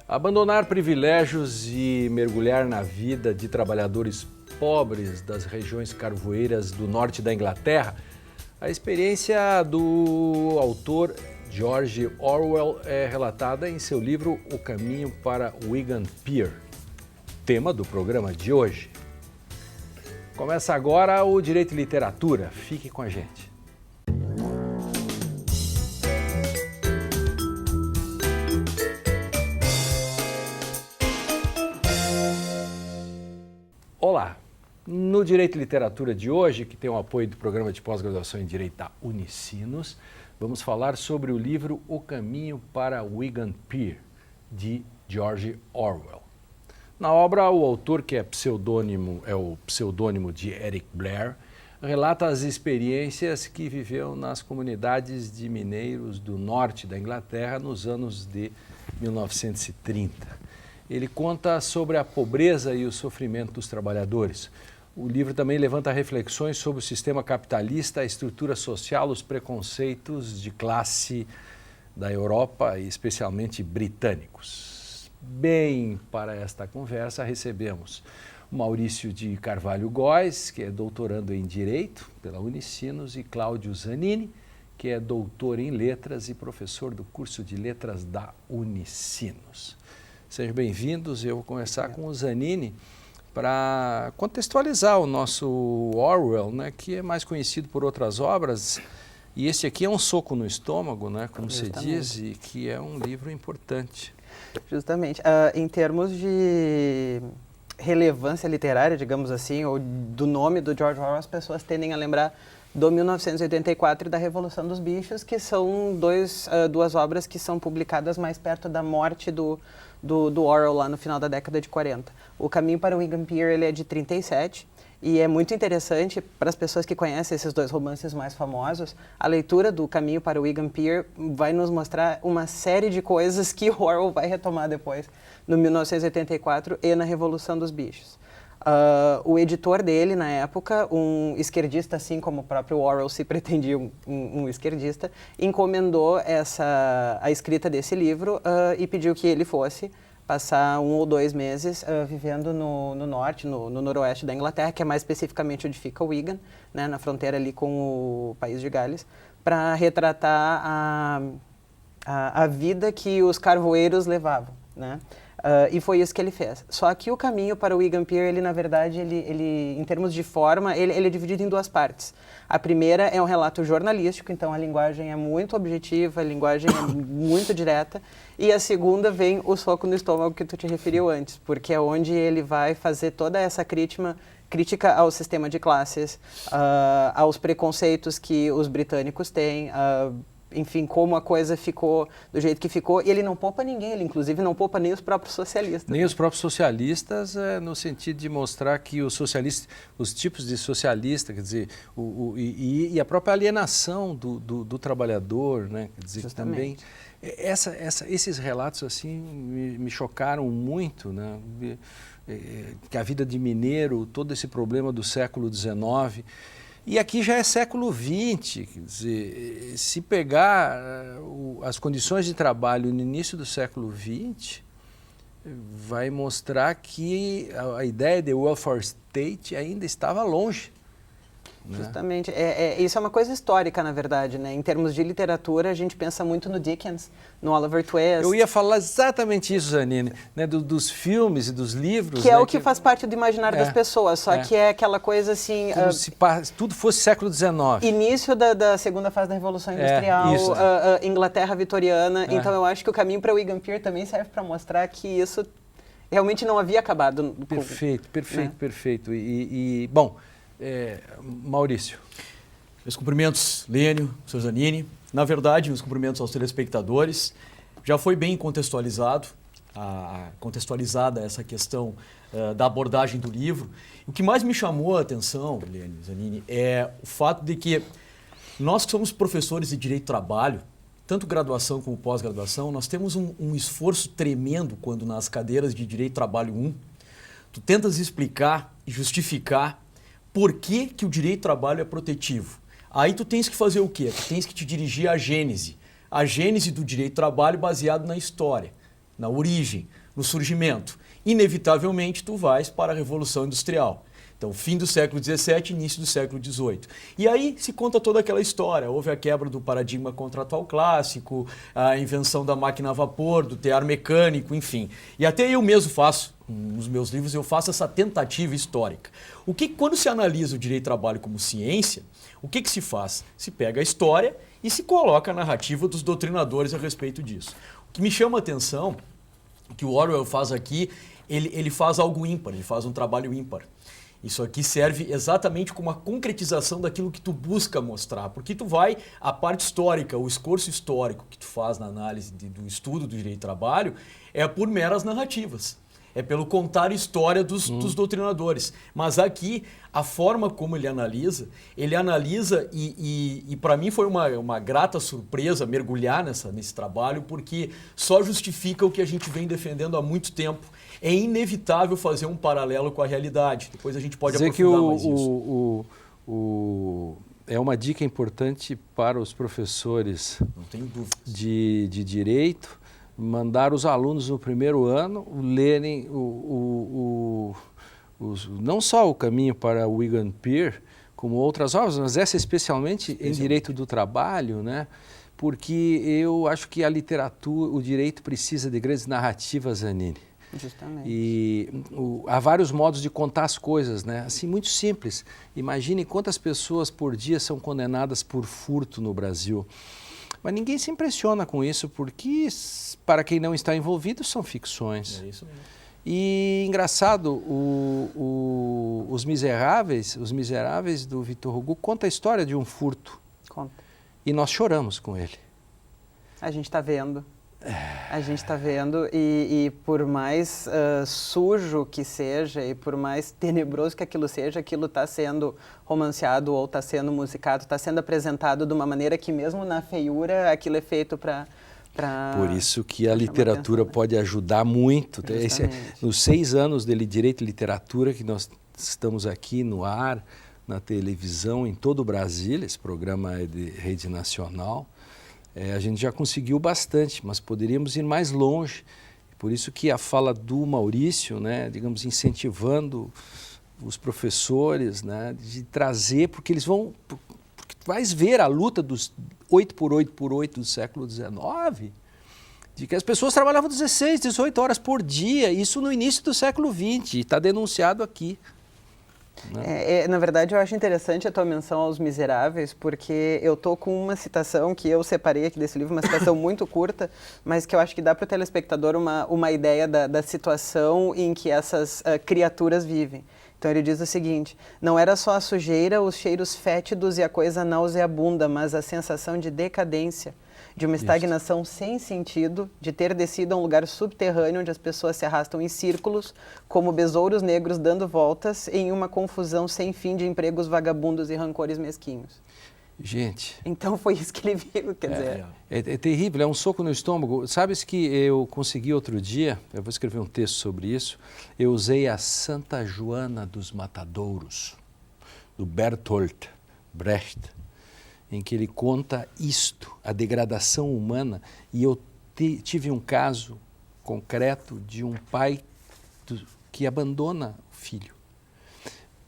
Abandonar privilégios e mergulhar na vida de trabalhadores pobres das regiões carvoeiras do norte da Inglaterra, a experiência do autor George Orwell é relatada em seu livro O Caminho para Wigan Pier, tema do programa de hoje. Começa agora o Direito e Literatura. Fique com a gente. Olá! No Direito e Literatura de hoje, que tem o apoio do Programa de Pós-Graduação em Direito da Unicinos, vamos falar sobre o livro O Caminho para Wigan Pier, de George Orwell. Na obra, o autor, que é o pseudônimo de Eric Blair, relata as experiências que viveu nas comunidades de mineiros do norte da Inglaterra nos anos de 1930. Ele conta sobre a pobreza e o sofrimento dos trabalhadores. O livro também levanta reflexões sobre o sistema capitalista, a estrutura social, os preconceitos de classe da Europa e especialmente britânicos. Bem, para esta conversa recebemos o Maurício de Carvalho Góes, que é doutorando em Direito pela Unicinos, e Cláudio Zanini, que é doutor em Letras e professor do curso de Letras da Unicinos. Sejam bem-vindos. Eu vou começar com o Zanini para contextualizar o nosso Orwell, né, que é mais conhecido por outras obras, e esse aqui é um soco no estômago, né, como se diz, e que é um livro importante. Justamente. Em termos de relevância literária, digamos assim, ou do nome do George Orwell, as pessoas tendem a lembrar do 1984 e da Revolução dos Bichos, que são duas obras que são publicadas mais perto da morte do Orwell, lá no final da década de 40. O Caminho para Wigan Pier, ele é de 37, e é muito interessante para as pessoas que conhecem esses dois romances mais famosos. A leitura do Caminho para Wigan Pier vai nos mostrar uma série de coisas que Orwell vai retomar depois, no 1984 e na Revolução dos Bichos. O editor dele, na época, um esquerdista, assim como o próprio Orwell se pretendia um esquerdista, encomendou a escrita desse livro e pediu que ele fosse passar 1 ou 2 meses vivendo no norte, no noroeste da Inglaterra, que é mais especificamente onde fica Wigan, né, na fronteira ali com o país de Gales, para retratar a vida que os carvoeiros levavam, né? E foi isso que ele fez. Só que o Caminho para o Wigan Pier, ele, na verdade, ele, em termos de forma, ele é dividido em 2 partes. A primeira é um relato jornalístico, então a linguagem é muito objetiva, a linguagem é muito direta. E a segunda vem o soco no estômago que tu te referiu antes, porque é onde ele vai fazer toda essa crítica ao sistema de classes, aos preconceitos que os britânicos têm, enfim, como a coisa ficou do jeito que ficou, e ele não poupa ninguém, ele inclusive não poupa nem os próprios socialistas. Nem os próprios socialistas, no sentido de mostrar que os socialistas, os tipos de socialista, quer dizer, e a própria alienação do trabalhador, né, quer dizer, também. Esses relatos assim me chocaram muito, né, que a vida de mineiro, todo esse problema do século XIX. E aqui já é século XX, quer dizer, se pegar as condições de trabalho no início do século XX, vai mostrar que a ideia de welfare state ainda estava longe. Justamente. Isso é uma coisa histórica, na verdade, né? Em termos de literatura, a gente pensa muito no Dickens, no Oliver Twist. Eu ia falar exatamente isso, Zanini, né? Dos filmes e dos livros. Que é, né, o que faz parte do imaginário das pessoas, só que é aquela coisa assim... Como se tudo fosse século XIX. Início da segunda fase da Revolução Industrial, Inglaterra vitoriana. Então eu acho que o Caminho para Wigan Pier também serve para mostrar que isso realmente não havia acabado. Perfeito. Bom... Maurício. Meus cumprimentos, Lênio, Sr. Zanini. Na verdade, meus cumprimentos aos telespectadores. Já foi bem contextualizada essa questão da abordagem do livro. O que mais me chamou a atenção, Lênio, Zanini, é o fato de que nós que somos professores de Direito do Trabalho, tanto graduação como pós-graduação, nós temos um esforço tremendo quando nas cadeiras de Direito do Trabalho 1, tu tentas explicar e justificar por que o direito do trabalho é protetivo. Aí tu tens que fazer o quê? Tu tens que te dirigir à gênese do direito do trabalho baseado na história. na origem, no surgimento. Inevitavelmente, tu vais para a Revolução Industrial. Então, fim do século XVII, início do século XVIII. E aí se conta toda aquela história. Houve a quebra do paradigma contratual clássico, a invenção da máquina a vapor, do tear mecânico, enfim. E até eu mesmo faço, nos meus livros, eu faço essa tentativa histórica. Quando se analisa o direito do trabalho como ciência, o que se faz? Se pega a história e se coloca a narrativa dos doutrinadores a respeito disso. O que me chama a atenção, que o Orwell faz aqui, ele faz algo ímpar, ele faz um trabalho ímpar. Isso aqui serve exatamente como a concretização daquilo que tu busca mostrar, porque tu vai, a parte histórica, o esforço histórico que tu faz na análise do estudo do direito do trabalho é por meras narrativas. É pelo contar história dos doutrinadores. Mas aqui, a forma como ele analisa e para mim foi uma grata surpresa mergulhar nesse trabalho, porque só justifica o que a gente vem defendendo há muito tempo. É inevitável fazer um paralelo com a realidade. Depois a gente pode aprofundar mais isso. É uma dica importante para os professores Não tenho dúvidas. de direito, mandar os alunos no primeiro ano lerem não só o Caminho para Wigan Pier, como outras obras, mas essa especialmente em direito do trabalho, né? Porque eu acho que a literatura, o direito precisa de grandes narrativas, Anine. Justamente. E há vários modos de contar as coisas, né? Assim, muito simples. Imagine quantas pessoas por dia são condenadas por furto no Brasil. Mas ninguém se impressiona com isso, porque, para quem não está envolvido, são ficções. É isso mesmo. E, engraçado, Os Miseráveis do Victor Hugo conta a história de um furto. Conta. E nós choramos com ele. A gente está vendo. A gente está vendo e por mais sujo que seja e por mais tenebroso que aquilo seja, aquilo está sendo romanceado ou está sendo musicado, está sendo apresentado de uma maneira que mesmo na feiura aquilo é feito para... Por isso que a literatura pode ajudar muito. Nos 6 anos de Direito e Literatura que nós estamos aqui no ar, na televisão, em todo o Brasil, esse programa é de rede nacional, a gente já conseguiu bastante, mas poderíamos ir mais longe. Por isso que a fala do Maurício, né, digamos, incentivando os professores, né, de trazer, porque eles vão... Porque tu vais ver a luta dos 8x8x8 do século XIX, de que as pessoas trabalhavam 16, 18 horas por dia, isso no início do século XX, está denunciado aqui. Na verdade, eu acho interessante a tua menção aos Miseráveis, porque eu estou com uma citação que eu separei aqui desse livro, uma citação muito curta, mas que eu acho que dá para o telespectador uma ideia da situação em que essas criaturas vivem. Então ele diz o seguinte: não era só a sujeira, os cheiros fétidos e a coisa nauseabunda, mas a sensação de decadência, de uma estagnação sem sentido, de ter descido a um lugar subterrâneo onde as pessoas se arrastam em círculos, como besouros negros dando voltas em uma confusão sem fim de empregos vagabundos e rancores mesquinhos. Gente... Então foi isso que ele viu, quer dizer... É terrível, é um soco no estômago. Sabes que eu consegui outro dia, eu vou escrever um texto sobre isso, eu usei a Santa Joana dos Matadouros, do Bertolt Brecht, em que ele conta isto, a degradação humana, e eu tive um caso concreto de um pai que abandona o filho.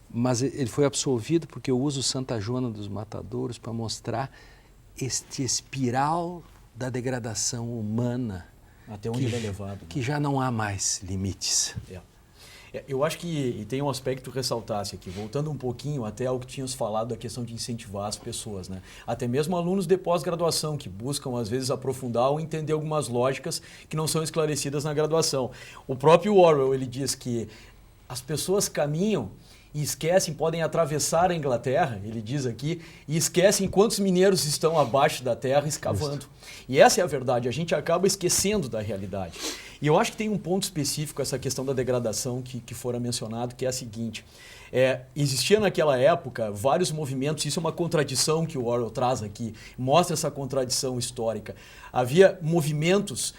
Mas ele foi absolvido porque eu uso Santa Joana dos Matadouros para mostrar este espiral da degradação humana. Até onde ele é levado. Que já não há mais limites. Eu acho que tem um aspecto que ressaltasse aqui, voltando um pouquinho até ao que tínhamos falado da questão de incentivar as pessoas, né? Até mesmo alunos de pós-graduação que buscam às vezes aprofundar ou entender algumas lógicas que não são esclarecidas na graduação. O próprio Orwell, ele diz que as pessoas caminham e esquecem, podem atravessar a Inglaterra, ele diz aqui, e esquecem quantos mineiros estão abaixo da terra escavando. E essa é a verdade, a gente acaba esquecendo da realidade. E eu acho que tem um ponto específico, essa questão da degradação que fora mencionado, que é a seguinte: existia naquela época vários movimentos, isso é uma contradição que o Orwell traz aqui, mostra essa contradição histórica. Havia movimentos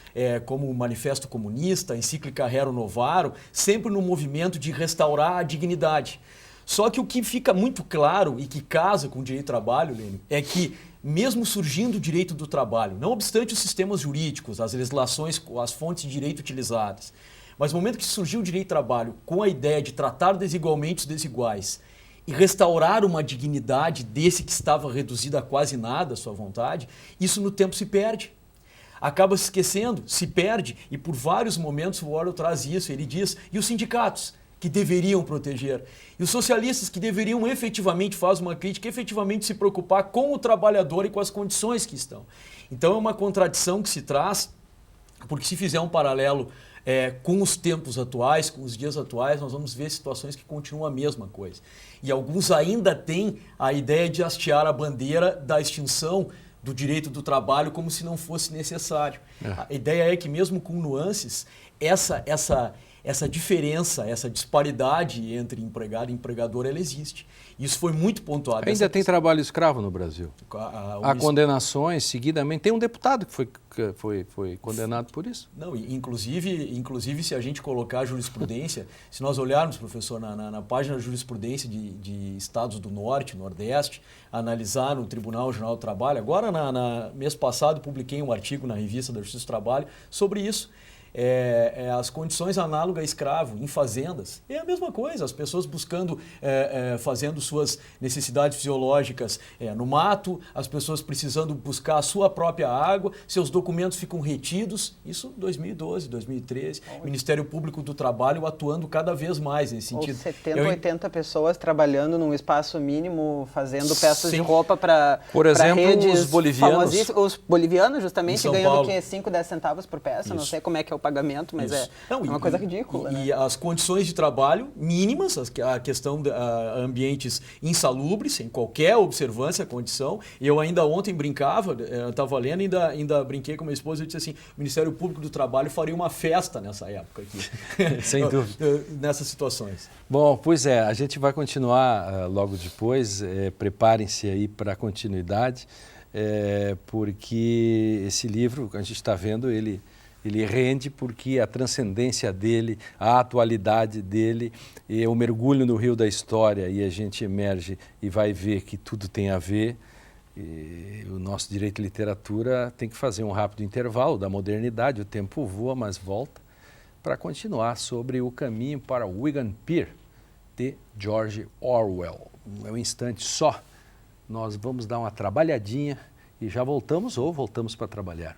como o Manifesto Comunista, a encíclica Rerum Novarum, sempre no movimento de restaurar a dignidade. Só que o que fica muito claro e que casa com o direito do trabalho, Lênio, é que mesmo surgindo o direito do trabalho, não obstante os sistemas jurídicos, as legislações, as fontes de direito utilizadas, mas no momento que surgiu o direito do trabalho com a ideia de tratar desigualmente os desiguais e restaurar uma dignidade desse que estava reduzido a quase nada, a sua vontade, isso no tempo se perde. Acaba se esquecendo, se perde, e por vários momentos o Orwell traz isso, ele diz, e os sindicatos que deveriam proteger, e os socialistas que deveriam efetivamente, faz uma crítica, efetivamente se preocupar com o trabalhador e com as condições que estão. Então é uma contradição que se traz, porque se fizer um paralelo com os tempos atuais, com os dias atuais, nós vamos ver situações que continuam a mesma coisa. E alguns ainda têm a ideia de hastear a bandeira da extinção do direito do trabalho como se não fosse necessário. A ideia é que mesmo com nuances, essa diferença, essa disparidade entre empregado e empregador, ela existe. Isso foi muito pontuado. Ainda tem trabalho escravo no Brasil. Há condenações seguidamente. Tem um deputado que foi condenado por isso. Não, inclusive se a gente colocar a jurisprudência, se nós olharmos, professor, na página da jurisprudência de estados do Norte, Nordeste, analisar no Tribunal Geral do Trabalho, agora, mês passado, publiquei um artigo na revista da Justiça do Trabalho sobre isso. As condições análogas a escravo em fazendas. É a mesma coisa, as pessoas buscando, fazendo suas necessidades fisiológicas no mato, as pessoas precisando buscar a sua própria água, seus documentos ficam retidos. Isso 2012, 2013, Ministério Público do Trabalho atuando cada vez mais nesse sentido. Ou 70, 80 pessoas trabalhando num espaço mínimo, fazendo peças de roupa para redes os bolivianos. Os bolivianos, justamente, ganhando Paulo. o quê? 5, 10 centavos por peça. Isso. Não sei como é que é o pagamento, mas é uma coisa ridícula. E as condições de trabalho mínimas, a questão de ambientes insalubres, em qualquer observância, condição. Eu ainda ontem brincava, estava lendo, ainda brinquei com minha esposa e disse assim, o Ministério Público do Trabalho faria uma festa nessa época aqui. Sem dúvida. Nessas situações. Bom, pois a gente vai continuar logo depois. Preparem-se aí para a continuidade, porque esse livro, a gente está vendo, ele rende porque a transcendência dele, a atualidade dele, o mergulho no rio da história, e a gente emerge e vai ver que tudo tem a ver. E o nosso direito de literatura tem que fazer um rápido intervalo da modernidade, o tempo voa, mas volta, para continuar sobre O Caminho para Wigan Pier, de George Orwell. É um instante só, nós vamos dar uma trabalhadinha e já voltamos para trabalhar.